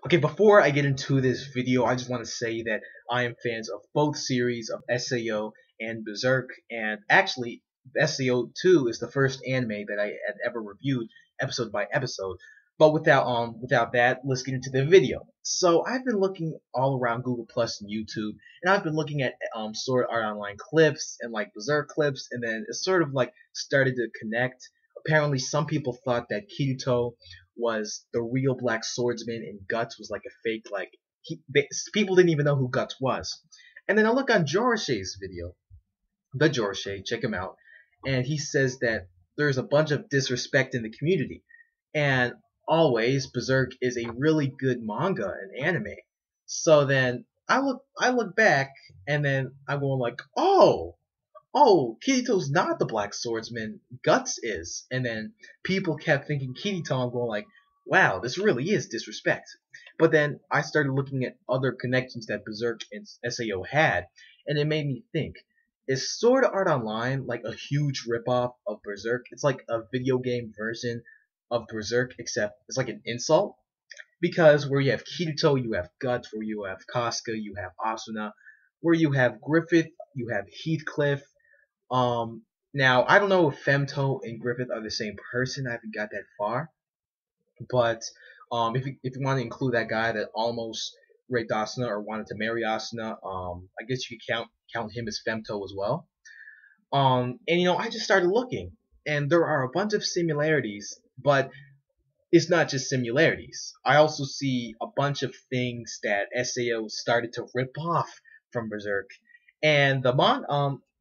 Okay, before I get into this video, I just want to say that I am fans of both series of SAO and Berserk, and actually, SAO 2 is the first anime that I had ever reviewed episode by episode. But without that, let's get into the video. So I've been looking all around Google Plus and YouTube, and I've been looking at Sword Art Online clips and like Berserk clips, and then it sort of like started to connect. Apparently, some people thought that Kirito was the real black swordsman and Guts was like a fake, like people didn't even know who Guts was. And then I look on Joroshe's video, the Joroshe, check him out, and he says that there's a bunch of disrespect in the community. And always Berserk is a really good manga and anime. So then I look back and then I'm going like, oh, Kirito's not the black swordsman, Guts is. And then people kept thinking Kirito, I'm going like, wow, this really is disrespect. But then I started looking at other connections that Berserk and SAO had, and it made me think, is Sword Art Online like a huge ripoff of Berserk? It's like a video game version of Berserk, except it's like an insult. Because where you have Kirito, you have Guts, where you have Casca, you have Asuna, where you have Griffith, you have Heathcliff, now I don't know if Femto and Griffith are the same person. I haven't got that far, but if you want to include that guy that almost raped Asuna or wanted to marry Asuna, I guess you could count him as Femto as well. And I just started looking, and there are a bunch of similarities, but it's not just similarities. I also see a bunch of things that SAO started to rip off from Berserk, and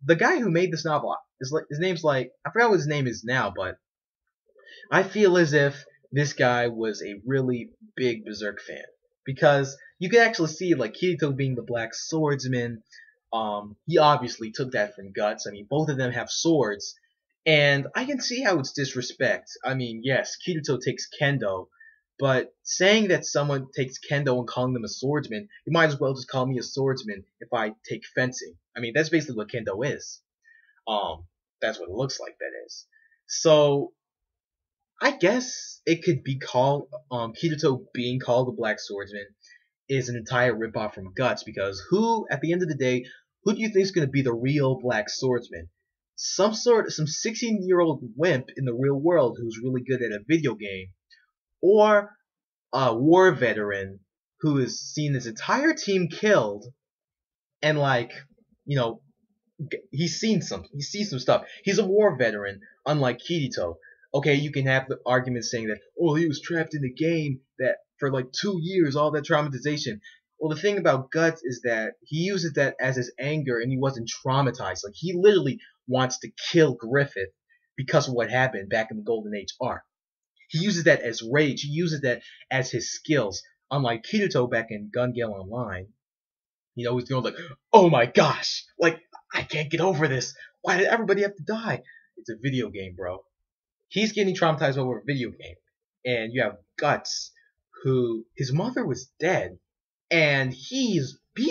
the guy who made this novel is like his name's like I forgot what his name is now, but I feel as if this guy was a really big Berserk fan because you can actually see like Kirito being the black swordsman. He obviously took that from Guts. I mean, both of them have swords, and I can see how it's disrespect. I mean, yes, Kirito takes kendo, but saying that someone takes kendo and calling them a swordsman, you might as well just call me a swordsman if I take fencing. I mean, that's basically what kendo is. Um, that's what it looks like that is. So I guess it could be called Kirito being called the Black Swordsman is an entire ripoff from Guts because at the end of the day, who do you think is going to be the real Black Swordsman? Some 16-year-old wimp in the real world who's really good at a video game, or a war veteran who has seen his entire team killed and like, you know, he sees some stuff. He's a war veteran, unlike Kirito. Okay, you can have the argument saying that, oh, he was trapped in the game that for like 2 years, all that traumatization. Well, the thing about Guts is that he uses that as his anger, and he wasn't traumatized. Like he literally wants to kill Griffith because of what happened back in the Golden Age arc. He uses that as rage. He uses that as his skills. Unlike Kirito back in Gun Gale Online, he's going like, oh my gosh, like I can't get over this. Why did everybody have to die? It's a video game, bro. He's getting traumatized over a video game. And you have Guts, who his mother was dead, and he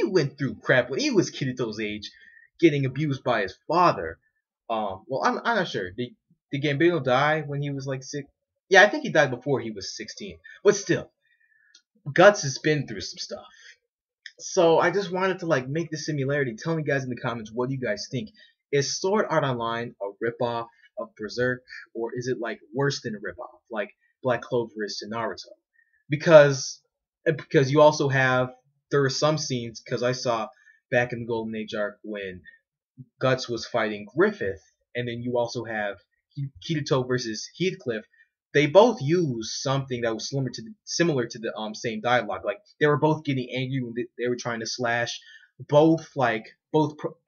went through crap when he was Kirito's age, getting abused by his father. Well, I'm not sure. Did Gambino die when he was like 6? Yeah, I think he died before he was 16. But still, Guts has been through some stuff. So I just wanted to like make the similarity. Tell me guys in the comments what do you guys think. Is Sword Art Online a ripoff of Berserk, or is it like worse than a ripoff, like Black Clover is to Naruto? Because you also have there are some scenes because I saw back in the Golden Age arc when Guts was fighting Griffith, and then you also have Kirito versus Heathcliff. They both use something that was similar to the same dialogue. Like they were both getting angry when they were trying to slash. Both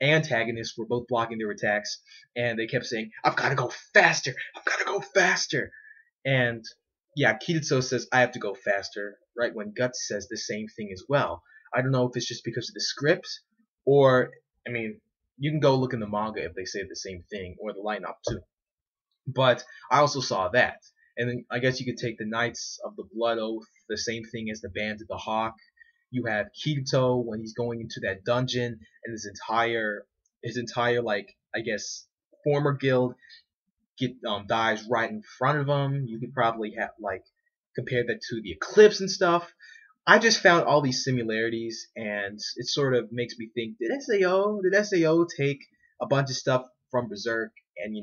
antagonists were both blocking their attacks, and they kept saying, "I've got to go faster! I've got to go faster!" And yeah, Kirito says, "I have to go faster," right when Guts says the same thing as well. I don't know if it's just because of the script, or I mean, you can go look in the manga if they say the same thing, or the light novel too. But I also saw that. And then I guess you could take the Knights of the Blood Oath, the same thing as the Band of the Hawk. You have Kirito when he's going into that dungeon, and his entire like I guess former guild dies right in front of him. You could probably have like compare that to the Eclipse and stuff. I just found all these similarities, and it sort of makes me think: did Sao take a bunch of stuff from Berserk and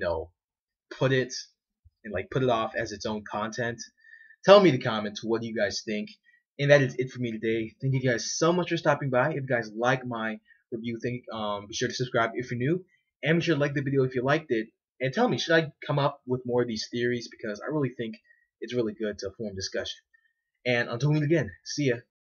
put it put it off as its own content? Tell me in the comments what do you guys think. And that is it for me today. Thank you guys so much for stopping by. If you guys like my review, be sure to subscribe if you're new, and be sure to like the video if you liked it. And tell me, should I come up with more of these theories? Because I really think it's really good to form discussion. And until we meet again, see ya.